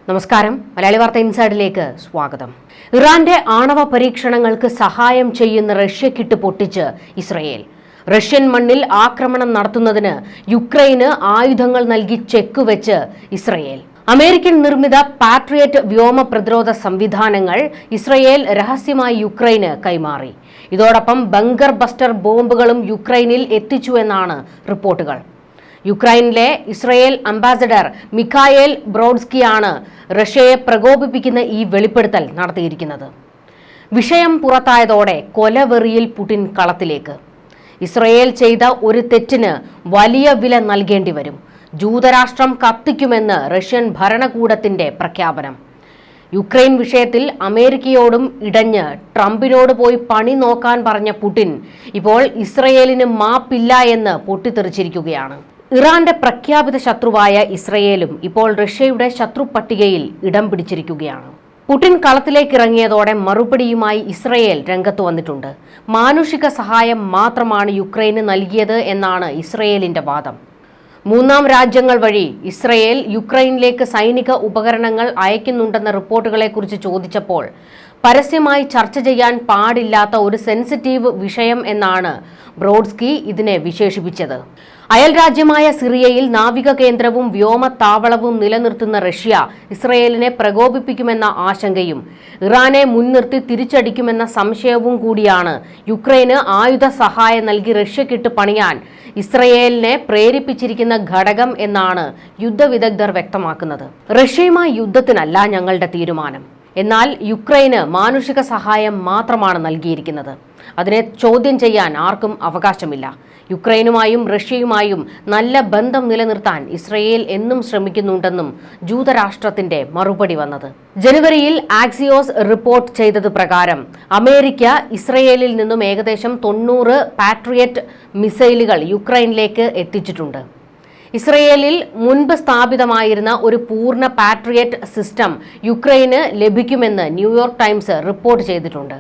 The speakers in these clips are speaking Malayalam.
നമസ്കാരം. മലയാളി വാർത്ത ഇൻസൈഡിലേക്ക് സ്വാഗതം. ഇറാന്റെ ആണവ പരീക്ഷണങ്ങൾക്ക് സഹായം ചെയ്യുന്ന റഷ്യക്കിട്ട് പൊട്ടിച്ച് ഇസ്രയേൽ. റഷ്യൻ മണ്ണിൽ ആക്രമണം നടത്തുന്നതിന് യുക്രൈന് ആയുധങ്ങൾ നൽകി ചെക്ക് വെച്ച് ഇസ്രയേൽ. അമേരിക്കൻ നിർമ്മിത പാട്രിയറ്റ് വ്യോമ പ്രതിരോധ സംവിധാനങ്ങൾ ഇസ്രയേൽ രഹസ്യമായി യുക്രൈന് കൈമാറി. ഇതോടൊപ്പം ബങ്കർ ബസ്റ്റർ ബോംബുകളും യുക്രൈനിൽ എത്തിച്ചുവെന്നാണ് റിപ്പോർട്ടുകൾ. യുക്രൈനിലെ ഇസ്രയേൽ അംബാസഡർ മിഖായേൽ ബ്രോഡ്സ്കിയാണ് റഷ്യയെ പ്രകോപിപ്പിക്കുന്ന ഈ വെളിപ്പെടുത്തൽ നടത്തിയിരിക്കുന്നത്. വിഷയം പുറത്തായതോടെ കൊലവെറിയിൽ പുടിൻ കളത്തിലേക്ക്. ഇസ്രയേൽ ചെയ്ത ഒരു തെറ്റിന് വലിയ വില നൽകേണ്ടി വരും. ജൂതരാഷ്ട്രം കത്തിക്കുമെന്ന് റഷ്യൻ ഭരണകൂടത്തിന്റെ പ്രഖ്യാപനം. യുക്രൈൻ വിഷയത്തിൽ അമേരിക്കയോടും ഇടഞ്ഞ് ട്രംപിനോട് പോയി പണി നോക്കാൻ പറഞ്ഞ പുടിൻ ഇപ്പോൾ ഇസ്രയേലിന് മാപ്പില്ല എന്ന് പൊട്ടിത്തെറിച്ചിരിക്കുകയാണ്. ഇറാന്റെ പ്രഖ്യാപിത ശത്രുവായ ഇസ്രയേലും ഇപ്പോൾ റഷ്യയുടെ ശത്രു പട്ടികയിൽ ഇടം പിടിച്ചിരിക്കുകയാണ്. പുടിൻ കളത്തിലേക്ക് ഇറങ്ങിയതോടെ മറുപടിയുമായി ഇസ്രയേൽ രംഗത്ത് വന്നിട്ടുണ്ട്. മാനുഷിക സഹായം മാത്രമാണ് യുക്രൈന് നൽകിയത് എന്നാണ് ഇസ്രയേലിന്റെ വാദം. മൂന്നാം രാജ്യങ്ങൾ വഴി ഇസ്രയേൽ യുക്രൈനിലേക്ക് സൈനിക ഉപകരണങ്ങൾ അയക്കുന്നുണ്ടെന്ന റിപ്പോർട്ടുകളെക്കുറിച്ച് ചോദിച്ചപ്പോൾ പരസ്യമായി ചർച്ച ചെയ്യാൻ പാടില്ലാത്ത ഒരു സെൻസിറ്റീവ് വിഷയം എന്നാണ് ബ്രോഡ്സ്കി ഇതിനെ വിശേഷിപ്പിച്ചത്. അയൽ രാജ്യമായ സിറിയയിൽ നാവിക കേന്ദ്രവും വ്യോമത്താവളവും നിലനിർത്തുന്ന റഷ്യ ഇസ്രയേലിനെ പ്രകോപിപ്പിക്കുമെന്ന ആശങ്കയും ഇറാനെ മുൻനിർത്തി തിരിച്ചടിക്കുമെന്ന സംശയവും കൂടിയാണ് യുക്രൈന് ആയുധ സഹായം നൽകി റഷ്യക്കിട്ട് പണിയാൻ ഇസ്രയേലിനെ പ്രേരിപ്പിച്ചിരിക്കുന്ന ഘടകം എന്നാണ് യുദ്ധവിദഗ്ധർ വ്യക്തമാക്കുന്നത്. റഷ്യയുമായി യുദ്ധത്തിനല്ല ഞങ്ങളുടെ തീരുമാനം, എന്നാൽ യുക്രൈന് മാനുഷിക സഹായം മാത്രമാണ് നൽകിയിരിക്കുന്നത്. അതിനെ ചോദ്യം ചെയ്യാൻ ആർക്കും അവകാശമില്ല. യുക്രൈനുമായും റഷ്യയുമായും നല്ല ബന്ധം നിലനിർത്താൻ ഇസ്രയേൽ എന്നും ശ്രമിക്കുന്നുണ്ടെന്നും ജൂതരാഷ്ട്രത്തിന്റെ മറുപടി വന്നത്. ജനുവരിയിൽ ആക്സിയോസ് റിപ്പോർട്ട് ചെയ്തത് പ്രകാരം അമേരിക്ക ഇസ്രയേലിൽ നിന്നും ഏകദേശം 90 പാട്രിയറ്റ് മിസൈലുകൾ യുക്രൈനിലേക്ക് എത്തിച്ചിട്ടുണ്ട്. ഇസ്രയേലിൽ മുൻപ് സ്ഥാപിതമായിരുന്ന ഒരു പൂർണ്ണ പാട്രിയറ്റ് സിസ്റ്റം യുക്രൈന് ലഭിക്കുമെന്ന് ന്യൂയോർക്ക് ടൈംസ് റിപ്പോർട്ട് ചെയ്തിട്ടുണ്ട്.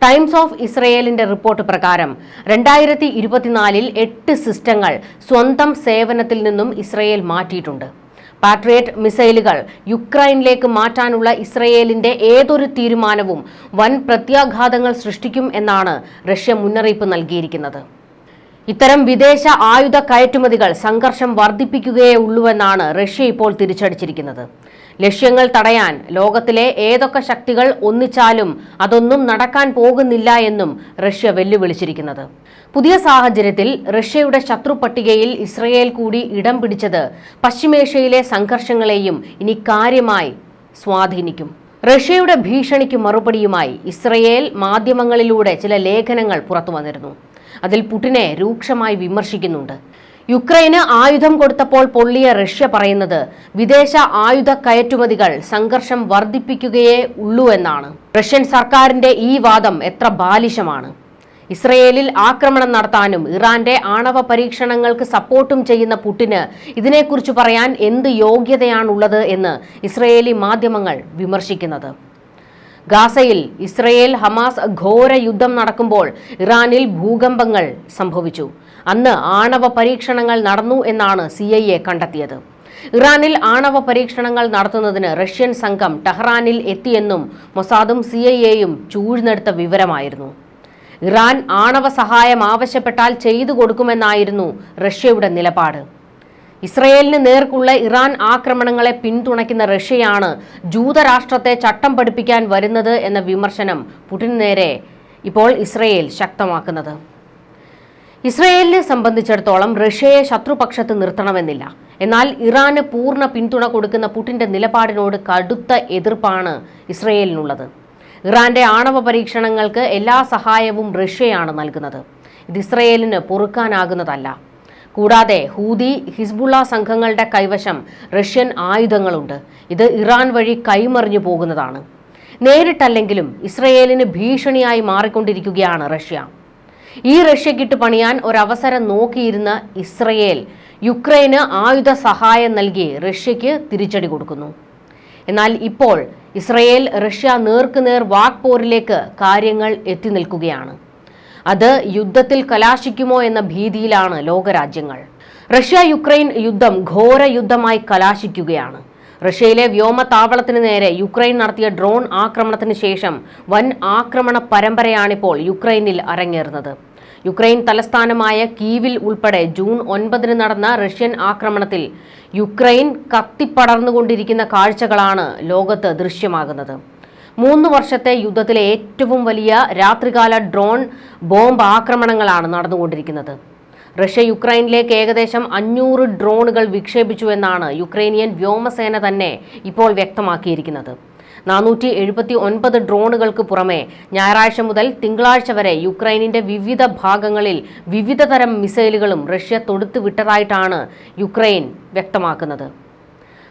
ടൈംസ് ഓഫ് ഇസ്രയേലിന്റെ റിപ്പോർട്ട് പ്രകാരം 2024 8 സിസ്റ്റങ്ങൾ സ്വന്തം സേവനത്തിൽ നിന്നും ഇസ്രയേൽ മാറ്റിയിട്ടുണ്ട്. പാട്രിയറ്റ് മിസൈലുകൾ യുക്രൈനിലേക്ക് മാറ്റാനുള്ള ഇസ്രയേലിന്റെ ഏതൊരു തീരുമാനവും വൻ പ്രത്യാഘാതങ്ങൾ സൃഷ്ടിക്കും എന്നാണ് റഷ്യ മുന്നറിയിപ്പ് നൽകിയിരിക്കുന്നത്. ഇത്തരം വിദേശ ആയുധ കയറ്റുമതികൾ സംഘർഷം വർദ്ധിപ്പിക്കുകയേ ഉള്ളൂവെന്നാണ് റഷ്യ ഇപ്പോൾ തിരിച്ചടിച്ചിരിക്കുന്നത്. ലക്ഷ്യങ്ങൾ തടയാൻ ലോകത്തിലെ ഏതൊക്കെ ശക്തികൾ ഒന്നിച്ചാലും അതൊന്നും നടക്കാൻ പോകുന്നില്ല എന്നും റഷ്യ വെല്ലുവിളിച്ചിരിക്കുന്നത്. പുതിയ സാഹചര്യത്തിൽ റഷ്യയുടെ ശത്രു പട്ടികയിൽ ഇസ്രയേൽ കൂടി ഇടം പിടിച്ചത് പശ്ചിമേഷ്യയിലെ സംഘർഷങ്ങളെയും ഇനി കാര്യമായി സ്വാധീനിക്കും. റഷ്യയുടെ ഭീഷണിക്ക് മറുപടിയുമായി ഇസ്രയേൽ മാധ്യമങ്ങളിലൂടെ ചില ലേഖനങ്ങൾ പുറത്തു വന്നിരുന്നു. അതിൽ പുടിനെ രൂക്ഷമായി വിമർശിക്കുന്നുണ്ട്. യുക്രൈന് ആയുധം കൊടുത്തപ്പോൾ പൊള്ളിയ റഷ്യ പറയുന്നത് വിദേശ ആയുധ കയറ്റുമതികൾ സംഘർഷം വർദ്ധിപ്പിക്കുകയേ ഉള്ളൂ എന്നാണ്. റഷ്യൻ സർക്കാരിന്റെ ഈ വാദം എത്ര ബാലിശമാണ്. ഇസ്രയേലിൽ ആക്രമണം നടത്താനും ഇറാന്റെ ആണവ പരീക്ഷണങ്ങൾക്ക് സപ്പോർട്ടും ചെയ്യുന്ന പുടിന് ഇതിനെക്കുറിച്ച് പറയാൻ എന്ത് യോഗ്യതയാണുള്ളത് എന്ന് ഇസ്രയേലി മാധ്യമങ്ങൾ വിമർശിക്കുന്നത്. ഗാസയിൽ ഇസ്രയേൽ ഹമാസ് ഘോര യുദ്ധം നടക്കുമ്പോൾ ഇറാനിൽ ഭൂകമ്പങ്ങൾ സംഭവിച്ചു. അന്ന് ആണവ പരീക്ഷണങ്ങൾ നടന്നു എന്നാണ് CIA കണ്ടെത്തിയത്. ഇറാനിൽ ആണവ പരീക്ഷണങ്ങൾ നടത്തുന്നതിന് റഷ്യൻ സംഘം ടെഹ്റാനിൽ എത്തിയെന്നും മൊസാദും CIAയും ചൂഴ്ന്നെടുത്ത വിവരമായിരുന്നു. ഇറാൻ ആണവ സഹായം ആവശ്യപ്പെട്ടാൽ ചെയ്തു കൊടുക്കുമെന്നായിരുന്നു റഷ്യയുടെ നിലപാട്. ഇസ്രയേലിന് നേർക്കുള്ള ഇറാൻ ആക്രമണങ്ങളെ പിന്തുണയ്ക്കുന്ന റഷ്യയാണ് ജൂതരാഷ്ട്രത്തെ ചട്ടം പഠിപ്പിക്കാൻ വരുന്നത് എന്ന വിമർശനം പുടിന് നേരെ ഇപ്പോൾ ഇസ്രയേൽ ശക്തമാക്കുന്നത്. ഇസ്രയേലിനെ സംബന്ധിച്ചിടത്തോളം റഷ്യയെ ശത്രുപക്ഷത്ത് നിർത്തണമെന്നില്ല. എന്നാൽ ഇറാന് പൂർണ്ണ പിന്തുണ കൊടുക്കുന്ന പുടിന്റെ നിലപാടിനോട് കടുത്ത എതിർപ്പാണ് ഇസ്രയേലിനുള്ളത്. ഇറാന്റെ ആണവ പരീക്ഷണങ്ങൾക്ക് എല്ലാ സഹായവും റഷ്യയാണ് നൽകുന്നത്. ഇത് ഇസ്രയേലിന് പൊറുക്കാനാകുന്നതല്ല. കൂടാതെ ഹൂതി, ഹിസ്ബുള്ള സംഘങ്ങളുടെ കൈവശം റഷ്യൻ ആയുധങ്ങളുണ്ട്. ഇത് ഇറാൻ വഴി കൈമറിഞ്ഞു പോകുന്നതാണ്. നേരിട്ടല്ലെങ്കിലും ഇസ്രയേലിന് ഭീഷണിയായി മാറിക്കൊണ്ടിരിക്കുകയാണ് റഷ്യ. ഈ റഷ്യക്കിട്ട് പണിയാൻ ഒരവസരം നോക്കിയിരുന്ന ഇസ്രയേൽ യുക്രൈന് ആയുധ സഹായം നൽകി റഷ്യയ്ക്ക് തിരിച്ചടി കൊടുക്കുന്നു. എന്നാൽ ഇപ്പോൾ ഇസ്രയേൽ റഷ്യ നേർക്കുനേർ വാക്പോരിലേക്ക് കാര്യങ്ങൾ എത്തി നിൽക്കുകയാണ്. അത് യുദ്ധത്തിൽ കലാശിക്കുമോ എന്ന ഭീതിയിലാണ് ലോകരാജ്യങ്ങൾ. റഷ്യ യുക്രൈൻ യുദ്ധം ഘോര യുദ്ധമായി കലാശിക്കുകയാണ്. റഷ്യയിലെ വ്യോമതാവളത്തിന് നേരെ യുക്രൈൻ നടത്തിയ ഡ്രോൺ ആക്രമണത്തിന് ശേഷം വൻ ആക്രമണ പരമ്പരയാണിപ്പോൾ യുക്രൈനിൽ അരങ്ങേറുന്നത്. യുക്രൈൻ തലസ്ഥാനമായ കീവിൽ ഉൾപ്പെടെ ജൂൺ 9 നടന്ന റഷ്യൻ ആക്രമണത്തിൽ യുക്രൈൻ കത്തിപ്പടർന്നുകൊണ്ടിരിക്കുന്ന കാഴ്ചകളാണ് ലോകത്ത് ദൃശ്യമാകുന്നത്. 3 വർഷത്തെ യുദ്ധത്തിലെ ഏറ്റവും വലിയ രാത്രികാല ഡ്രോൺ ബോംബ് ആക്രമണങ്ങളാണ് നടന്നുകൊണ്ടിരിക്കുന്നത്. റഷ്യ യുക്രൈനിലേക്ക് ഏകദേശം 500 ഡ്രോണുകൾ വിക്ഷേപിച്ചുവെന്നാണ് യുക്രൈനിയൻ വ്യോമസേന തന്നെ ഇപ്പോൾ വ്യക്തമാക്കിയിരിക്കുന്നത്. 479 ഡ്രോണുകൾക്ക് പുറമെ ഞായറാഴ്ച മുതൽ തിങ്കളാഴ്ച വരെ യുക്രൈനിന്റെ വിവിധ ഭാഗങ്ങളിൽ വിവിധ തരം മിസൈലുകളും റഷ്യ തൊടുത്തുവിട്ടതായിട്ടാണ് യുക്രൈൻ വ്യക്തമാക്കുന്നത്.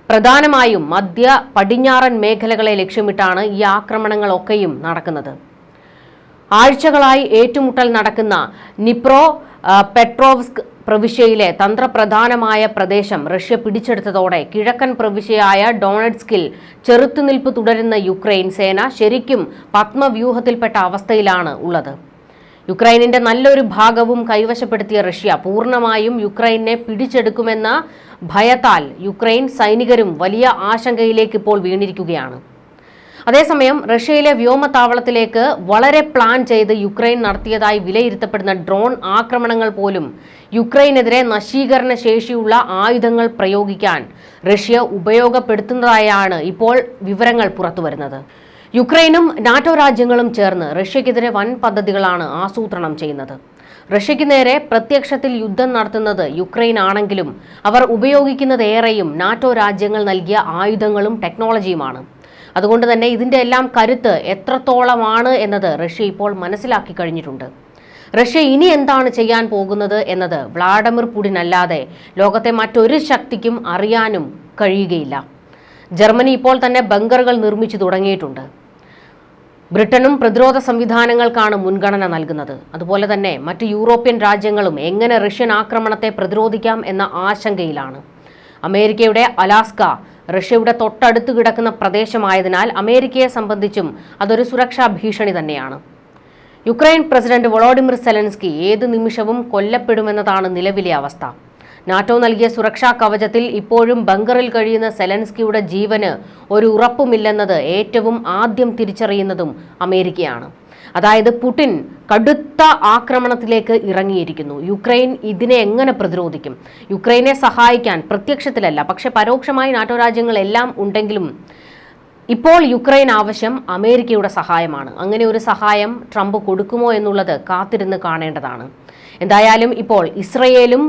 പ്രധാനമായും മധ്യ പടിഞ്ഞാറൻ മേഖലകളെ ലക്ഷ്യമിട്ടാണ് ഈ ആക്രമണങ്ങളൊക്കെയും നടക്കുന്നത്. ആഴ്ചകളായി ഏറ്റുമുട്ടൽ നടക്കുന്ന നിപ്രോ പെട്രോവ്സ്ക് പ്രവിശ്യയിലെ തന്ത്രപ്രധാനമായ പ്രദേശം റഷ്യ പിടിച്ചെടുത്തതോടെ കിഴക്കൻ പ്രവിശ്യയായ ഡോണറ്റ്സ്കിൽ ചെറുത്തുനിൽപ്പ് തുടരുന്ന യുക്രൈൻ സേന ശരിക്കും പത്മവ്യൂഹത്തിൽപ്പെട്ട അവസ്ഥയിലാണ് ഉള്ളത്. യുക്രൈനിന്റെ നല്ലൊരു ഭാഗവും കൈവശപ്പെടുത്തിയ റഷ്യ പൂർണ്ണമായും യുക്രൈനെ പിടിച്ചെടുക്കുമെന്ന ഭയത്താൽ യുക്രൈൻ സൈനികരും വലിയ ആശങ്കയിലേക്ക് ഇപ്പോൾ വീണിരിക്കുകയാണ്. അതേസമയം റഷ്യയിലെ വ്യോമതാവളത്തിലേക്ക് വളരെ പ്ലാൻ ചെയ്ത് യുക്രൈൻ നടത്തിയതായി വിലയിരുത്തപ്പെടുന്ന ഡ്രോൺ ആക്രമണങ്ങൾ പോലും യുക്രൈനെതിരെ നശീകരണ ശേഷിയുള്ള ആയുധങ്ങൾ പ്രയോഗിക്കാൻ റഷ്യ ഉപയോഗപ്പെടുത്തുന്നതായാണ് ഇപ്പോൾ വിവരങ്ങൾ പുറത്തുവരുന്നത്. യുക്രൈനും നാറ്റോ രാജ്യങ്ങളും ചേർന്ന് റഷ്യക്കെതിരെ വൻ പദ്ധതികളാണ് ആസൂത്രണം ചെയ്യുന്നത്. റഷ്യയ്ക്ക് നേരെ പ്രത്യക്ഷത്തിൽ യുദ്ധം നടത്തുന്നത് യുക്രൈൻ ആണെങ്കിലും അവർ ഉപയോഗിക്കുന്നത് ഏറെയും നാറ്റോ രാജ്യങ്ങൾ നൽകിയ ആയുധങ്ങളും ടെക്നോളജിയുമാണ്. അതുകൊണ്ട് തന്നെ ഇതിന്റെ എല്ലാം കരുത്ത് എത്രത്തോളമാണ് എന്നത് റഷ്യ ഇപ്പോൾ മനസ്സിലാക്കി കഴിഞ്ഞിട്ടുണ്ട്. റഷ്യ ഇനി എന്താണ് ചെയ്യാൻ പോകുന്നത് എന്നത് വ്ളാഡിമിർ പുടിൻ അല്ലാതെ ലോകത്തെ മറ്റൊരു ശക്തിക്കും അറിയാനും കഴിയുകയില്ല. ജർമ്മനി ഇപ്പോൾ തന്നെ ബങ്കറുകൾ നിർമ്മിച്ചു തുടങ്ങിയിട്ടുണ്ട്. ബ്രിട്ടനും പ്രതിരോധ സംവിധാനങ്ങൾക്കാണ് മുൻഗണന നൽകുന്നത്. അതുപോലെ തന്നെ മറ്റ് യൂറോപ്യൻ രാജ്യങ്ങളും എങ്ങനെ റഷ്യൻ ആക്രമണത്തെ പ്രതിരോധിക്കാം എന്ന ആശങ്കയിലാണ്. അമേരിക്കയുടെ അലാസ്ക റഷ്യയുടെ തൊട്ടടുത്ത് കിടക്കുന്ന പ്രദേശമായതിനാൽ അമേരിക്കയെ സംബന്ധിച്ചും അതൊരു സുരക്ഷാ ഭീഷണി തന്നെയാണ്. യുക്രൈൻ പ്രസിഡന്റ് വോളോഡിമിർ സെലൻസ്കി ഏത് നിമിഷവും കൊല്ലപ്പെടുമെന്നതാണ് നിലവിലെ അവസ്ഥ. നാറ്റോ നൽകിയ സുരക്ഷാ കവചത്തിൽ ഇപ്പോഴും ബങ്കറിൽ കഴിയുന്ന സെലൻസ്കിയുടെ ജീവന് ഒരു ഉറപ്പുമില്ലെന്നത് ഏറ്റവും ആദ്യം തിരിച്ചറിയുന്നതും അമേരിക്കയാണ്. അതായത് പുടിൻ കടുത്ത ആക്രമണത്തിലേക്ക് ഇറങ്ങിയിരിക്കുന്നു. യുക്രൈൻ ഇതിനെ എങ്ങനെ പ്രതിരോധിക്കും? യുക്രൈനെ സഹായിക്കാൻ പ്രത്യക്ഷത്തിലല്ല, പക്ഷെ പരോക്ഷമായി നാറ്റോ രാജ്യങ്ങളെല്ലാം ഉണ്ടെങ്കിലും ഇപ്പോൾ യുക്രൈൻ ആവശ്യം അമേരിക്കയുടെ സഹായമാണ്. അങ്ങനെ ഒരു സഹായം ട്രംപ് കൊടുക്കുമോ എന്നുള്ളത് കാത്തിരുന്ന് കാണേണ്ടതാണ്. എന്തായാലും ഇപ്പോൾ ഇസ്രയേലും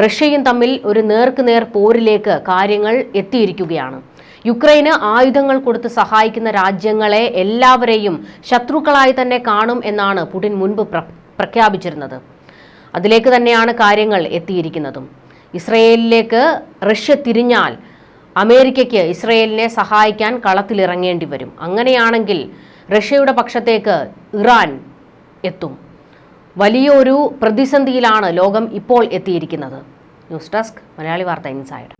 റഷ്യയും തമ്മിൽ ഒരു നേർക്കുനേർ പോരിലേക്ക് കാര്യങ്ങൾ എത്തിയിരിക്കുകയാണ്. യുക്രൈന് ആയുധങ്ങൾ കൊടുത്ത് സഹായിക്കുന്ന രാജ്യങ്ങളെ എല്ലാവരെയും ശത്രുക്കളായി തന്നെ കാണും എന്നാണ് പുടിൻ മുൻപ് പ്രഖ്യാപിച്ചിരുന്നത്. അതിലേക്ക് തന്നെയാണ് കാര്യങ്ങൾ എത്തിയിരിക്കുന്നതും. ഇസ്രയേലിലേക്ക് റഷ്യ തിരിഞ്ഞാൽ അമേരിക്കയ്ക്ക് ഇസ്രയേലിനെ സഹായിക്കാൻ കളത്തിലിറങ്ങേണ്ടി വരും. അങ്ങനെയാണെങ്കിൽ റഷ്യയുടെ പക്ഷത്തേക്ക് ഇറാൻ എത്തും. വലിയൊരു പ്രതിസന്ധിയിലാണ് ലോകം ഇപ്പോൾ എത്തിയിരിക്കുന്നത്. ന്യൂസ് ഡെസ്ക് മലയാളി വാർത്ത ഇൻസൈഡ്.